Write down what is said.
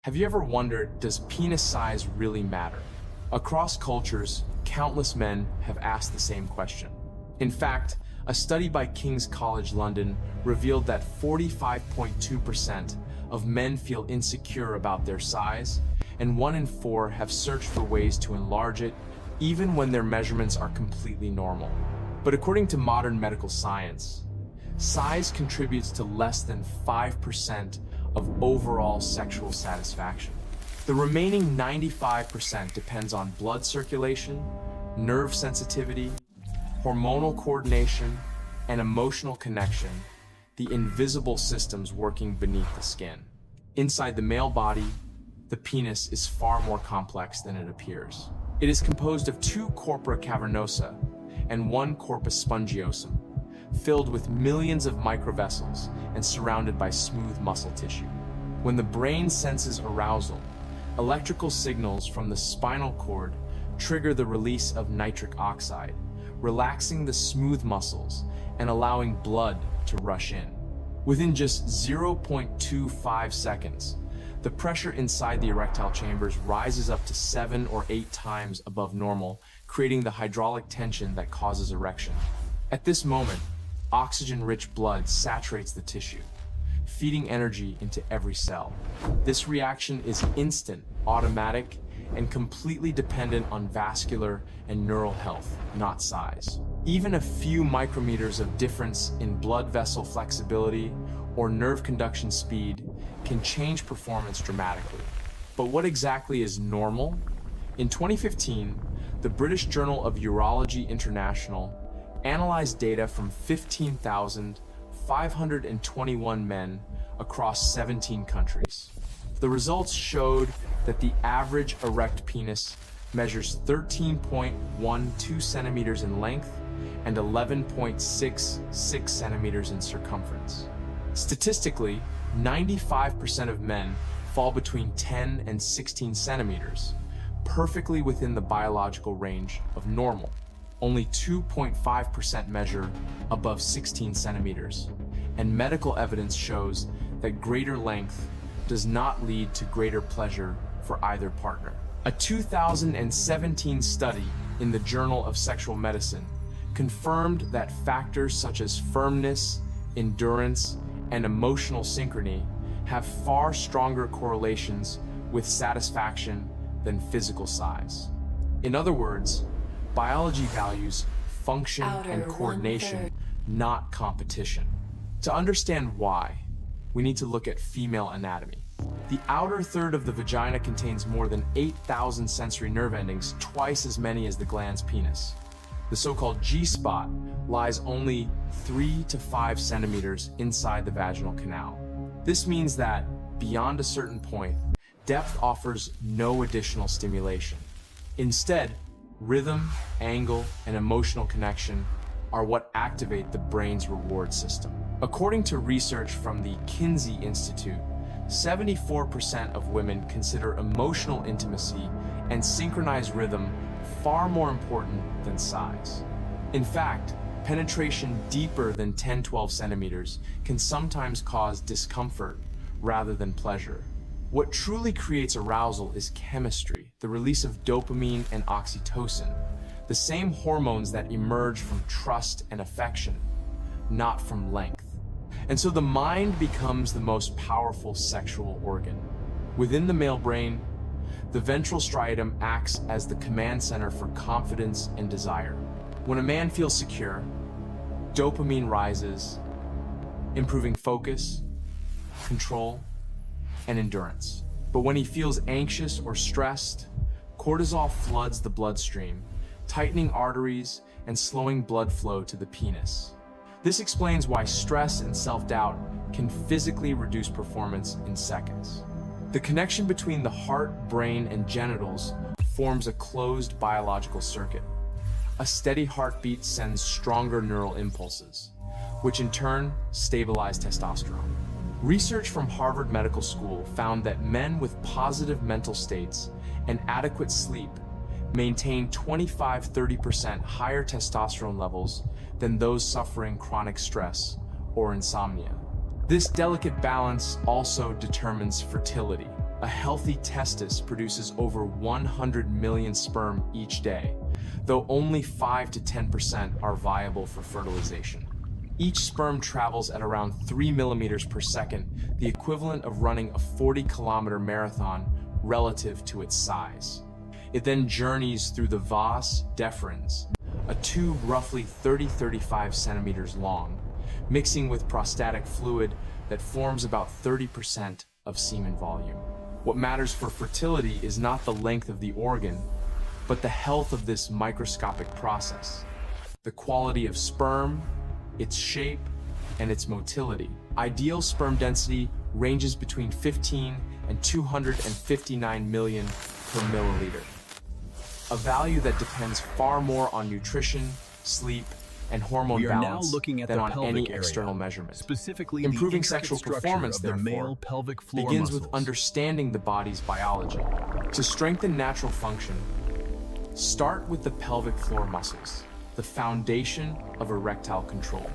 Have you ever wondered, does penis size really matter? Across cultures, countless men have asked the same question. In fact, a study by King's College London revealed that 45.2% of men feel insecure about their size, and 1 in 4 have searched for ways to enlarge it, even when their measurements are completely normal. But according to modern medical science, size contributes to less than 5% of overall sexual satisfaction. The remaining 95% depends on blood circulation, nerve sensitivity, hormonal coordination, and emotional connection, the invisible systems working beneath the skin. Inside the male body, the penis is far more complex than it appears. It is composed of 2 corpora cavernosa and 1 corpus spongiosum, filled with millions of microvessels and surrounded by smooth muscle tissue. When the brain senses arousal, electrical signals from the spinal cord trigger the release of nitric oxide, relaxing the smooth muscles and allowing blood to rush in. Within just 0.25 seconds, the pressure inside the erectile chambers rises up to 7 or 8 times above normal, creating the hydraulic tension that causes erection. At this moment, oxygen-rich blood saturates the tissue, feeding energy into every cell. This reaction is instant, automatic, and completely dependent on vascular and neural health, not size. Even a few micrometers of difference in blood vessel flexibility or nerve conduction speed can change performance dramatically. But what exactly is normal? In 2015, the British Journal of Urology International analyzed data from 15,521 men across 17 countries. The results showed that the average erect penis measures 13.12 centimeters in length and 11.66 centimeters in circumference. Statistically, 95% of men fall between 10 and 16 centimeters, perfectly within the biological range of normal. Only 2.5% measure above 16 centimeters, and medical evidence shows that greater length does not lead to greater pleasure for either partner. A 2017 study in the Journal of Sexual Medicine confirmed that factors such as firmness, endurance, and emotional synchrony have far stronger correlations with satisfaction than physical size. In other words, biology values function and coordination, not competition. To understand why, we need to look at female anatomy. The outer third of the vagina contains more than 8,000 sensory nerve endings, twice as many as the glans penis. The so-called G-spot lies only 3 to 5 centimeters inside the vaginal canal. This means that, beyond a certain point, depth offers no additional stimulation. Instead, rhythm, angle, and emotional connection are what activate the brain's reward system. According to research from the Kinsey Institute, 74% of women consider emotional intimacy and synchronized rhythm far more important than size. In fact, penetration deeper than 10-12 centimeters can sometimes cause discomfort rather than pleasure. What truly creates arousal is chemistry, the release of dopamine and oxytocin, the same hormones that emerge from trust and affection, not from length. And so the mind becomes the most powerful sexual organ. Within the male brain, the ventral striatum acts as the command center for confidence and desire. When a man feels secure, dopamine rises, improving focus, control, and endurance. But when he feels anxious or stressed, cortisol floods the bloodstream, tightening arteries and slowing blood flow to the penis. This explains why stress and self-doubt can physically reduce performance in seconds. The connection between the heart, brain, and genitals forms a closed biological circuit. A steady heartbeat sends stronger neural impulses, which in turn stabilize testosterone. Research from Harvard Medical School found that men with positive mental states and adequate sleep maintain 25–30% higher testosterone levels than those suffering chronic stress or insomnia. This delicate balance also determines fertility. A healthy testis produces over 100 million sperm each day, though only 5 to 10% are viable for fertilization. Each sperm travels at around 3 millimeters per second, the equivalent of running a 40-kilometer marathon relative to its size. It then journeys through the vas deferens, a tube roughly 30-35 centimeters long, mixing with prostatic fluid that forms about 30% of semen volume. What matters for fertility is not the length of the organ, but the health of this microscopic process. The quality of sperm, its shape, and its motility. Ideal sperm density ranges between 15 and 259 million per milliliter, a value that depends far more on nutrition, sleep, and hormone balance than on any external measurement. Specifically, improving sexual performance, of the therefore, male pelvic floor begins muscles. with understanding the body's biology. To strengthen natural function, start with the pelvic floor muscles, the foundation of erectile control.